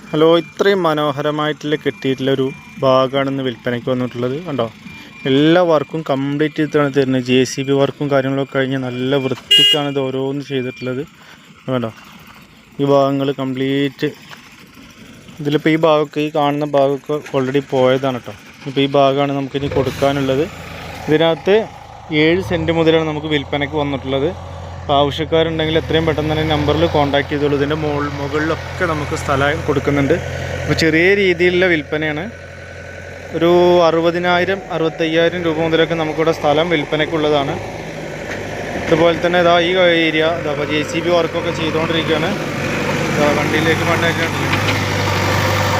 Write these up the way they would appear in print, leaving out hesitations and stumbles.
Hello, ഇത്രയും മനോഹരമായിട്ടുള്ള കെട്ടിയിട്ടുള്ളൊരു ഭാഗമാണെന്ന് വിൽപ്പനയ്ക്ക് വന്നിട്ടുള്ളത്. കണ്ടോ, എല്ലാ വർക്കും കംപ്ലീറ്റ് ചെയ്തിട്ടാണ് തരുന്നത്. JCB വർക്കും കാര്യങ്ങളൊക്കെ കഴിഞ്ഞ് നല്ല വൃത്തിക്കാണ് ഇത് ഓരോന്ന് ചെയ്തിട്ടുള്ളത്. കണ്ടോ, ഈ ഭാഗങ്ങൾ കംപ്ലീറ്റ് ഇതിലിപ്പോൾ ഈ ഭാഗമൊക്കെ, ഈ കാണുന്ന ഭാഗമൊക്കെ ഓൾറെഡി പോയതാണ് കേട്ടോ. ഇപ്പോൾ ഈ ഭാഗമാണ് നമുക്കിനി കൊടുക്കാനുള്ളത്. ഇതിനകത്ത് 7 സെൻറ്റ് മുതലാണ് നമുക്ക് വിൽപ്പനയ്ക്ക് വന്നിട്ടുള്ളത്. അപ്പോൾ ആവശ്യക്കാരുണ്ടെങ്കിൽ എത്രയും പെട്ടെന്ന് തന്നെ നമ്പറിൽ കോൺടാക്ട് ചെയ്തോളൂ. ഇതിൻ്റെ മുകളിലൊക്കെ നമുക്ക് സ്ഥലം കൊടുക്കുന്നുണ്ട്. അപ്പോൾ ചെറിയ രീതിയിലുള്ള വിൽപ്പനയാണ്. ഒരു 60,000-65,000 രൂപ മുതലൊക്കെ നമുക്കിവിടെ സ്ഥലം വിൽപ്പനയ്ക്കുള്ളതാണ്. അതുപോലെ തന്നെ ഇതാ ഈ ഏരിയ ഇതാ അപ്പോൾ JCB വർക്കൊക്കെ ചെയ്തുകൊണ്ടിരിക്കുകയാണ്. വണ്ടിയിലേക്ക് മണ്ണായിട്ടുണ്ട്,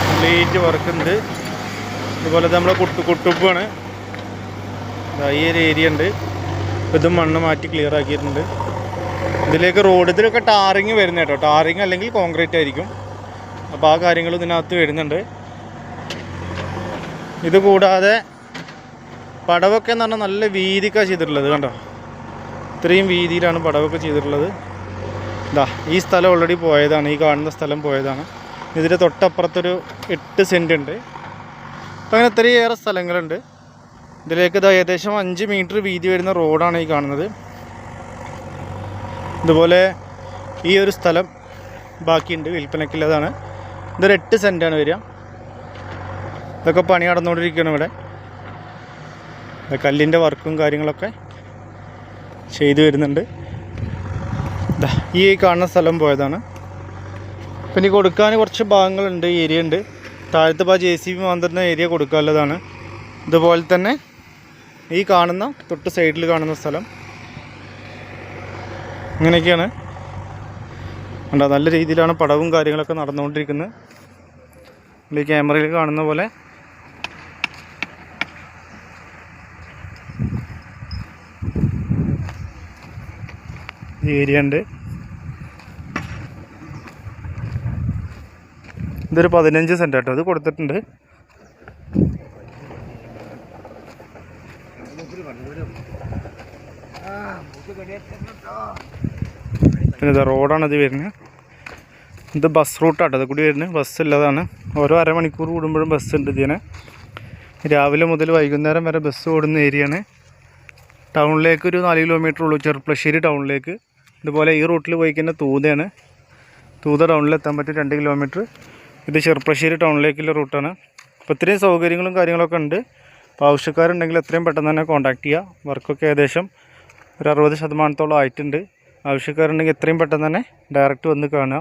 കംപ്ലീറ്റ് വർക്കുണ്ട്. അതുപോലെ നമ്മുടെ കുട്ടുപ്പാണ്. ഈ ഒരു ഏരിയ ഉണ്ട്. ഇതും മണ്ണ് മാറ്റി ക്ലിയർ ആക്കിയിട്ടുണ്ട്. ഇതിലേക്ക് റോഡ്, ഇതിലൊക്കെ ടാറിങ് വരുന്ന കേട്ടോ. ടാറിങ് അല്ലെങ്കിൽ കോൺക്രീറ്റ് ആയിരിക്കും. അപ്പോൾ ആ കാര്യങ്ങൾ ഇതിനകത്ത് വരുന്നുണ്ട്. ഇത് കൂടാതെ പടവൊക്കെ എന്ന് പറഞ്ഞാൽ നല്ല വീതിക്കാണ് ചെയ്തിട്ടുള്ളത്. കണ്ടോ, ഇത്രയും വീതിയിലാണ് പടവൊക്കെ ചെയ്തിട്ടുള്ളത്. ഇതാ ഈ സ്ഥലം ഓൾറെഡി പോയതാണ്. ഈ കാണുന്ന സ്ഥലം പോയതാണ്. ഇതിൻ്റെ തൊട്ടപ്പുറത്തൊരു 8 സെൻറ്റ് ഉണ്ട്. അപ്പോൾ അങ്ങനെ ഇത്രയേറെ സ്ഥലങ്ങളുണ്ട്. ഇതിലേക്ക് ഇത് ഏകദേശം 5 മീറ്റർ വീതി വരുന്ന റോഡാണ് ഈ കാണുന്നത്. ഇതുപോലെ ഈ ഒരു സ്ഥലം ബാക്കിയുണ്ട്, വിൽപ്പനയ്ക്കുള്ളതാണ്. ഇതൊരു 8 സെൻറ്റാണ് വരിക. ഇതൊക്കെ പണി നടന്നുകൊണ്ടിരിക്കുകയാണ് ഇവിടെ. കല്ലിൻ്റെ വർക്കും കാര്യങ്ങളൊക്കെ ചെയ്തു വരുന്നുണ്ട്. ഈ കാണുന്ന സ്ഥലം പോയതാണ്. പിന്നെ കൊടുക്കാൻ കുറച്ച് ഭാഗങ്ങളുണ്ട്, ഏരിയ ഉണ്ട്. താഴത്ത് JCB വന്നിരുന്ന ഏരിയ കൊടുക്കാനുള്ളതാണ്. ഇതുപോലെ തന്നെ ഈ കാണുന്ന തൊട്ട് സൈഡിൽ കാണുന്ന സ്ഥലം ഇങ്ങനെയൊക്കെയാണ്. കണ്ടോ, നല്ല രീതിയിലാണ് പടവും കാര്യങ്ങളൊക്കെ നടന്നുകൊണ്ടിരിക്കുന്നത്. ഈ ക്യാമറയിൽ കാണുന്ന പോലെ ഏരിയ ഉണ്ട്. ഇതൊരു 15 സെൻറ്റ് കേട്ടോ. ഇത് കൊടുത്തിട്ടുണ്ട്. പിന്നെ ഇത് റോഡാണ് ഇത് വരുന്നത്. ഇത് ബസ് റൂട്ടാട്ടോ. അത് കൂടി വരുന്നത് ബസ് ഉള്ളതാണ്. ഓരോ അരമണിക്കൂർ കൂടുമ്പോഴും ബസ് ഉണ്ട് ഇതിന്. രാവിലെ മുതൽ വൈകുന്നേരം വരെ ബസ് ഓടുന്ന ഏരിയയാണ്. ടൗണിലേക്ക് ഒരു 4 കിലോമീറ്റർ ഉള്ളൂ, ചെറുപ്പശ്ശേരി ടൗണിലേക്ക്. ഇതുപോലെ ഈ റൂട്ടിൽ പോയി കഴിഞ്ഞാൽ തൂതയാണ്. തൂത ടൗണിലെത്താൻ പറ്റും 2 കിലോമീറ്റർ. ഇത് ചെറുപ്പശ്ശേരി ടൗണിലേക്കുള്ള റൂട്ടാണ്. അപ്പോൾ ഇത്രയും സൗകര്യങ്ങളും കാര്യങ്ങളൊക്കെ ഉണ്ട്. അപ്പോൾ ആവശ്യക്കാരുണ്ടെങ്കിൽ എത്രയും പെട്ടെന്ന് തന്നെ കോൺടാക്ട് ചെയ്യുക. വർക്കൊക്കെ ഏകദേശം ഒരു 60% ആയിട്ടുണ്ട്. ആവശ്യക്കാരുണ്ടെങ്കിൽ എത്രയും പെട്ടെന്ന് തന്നെ ഡയറക്റ്റ് വന്ന് കാണുക.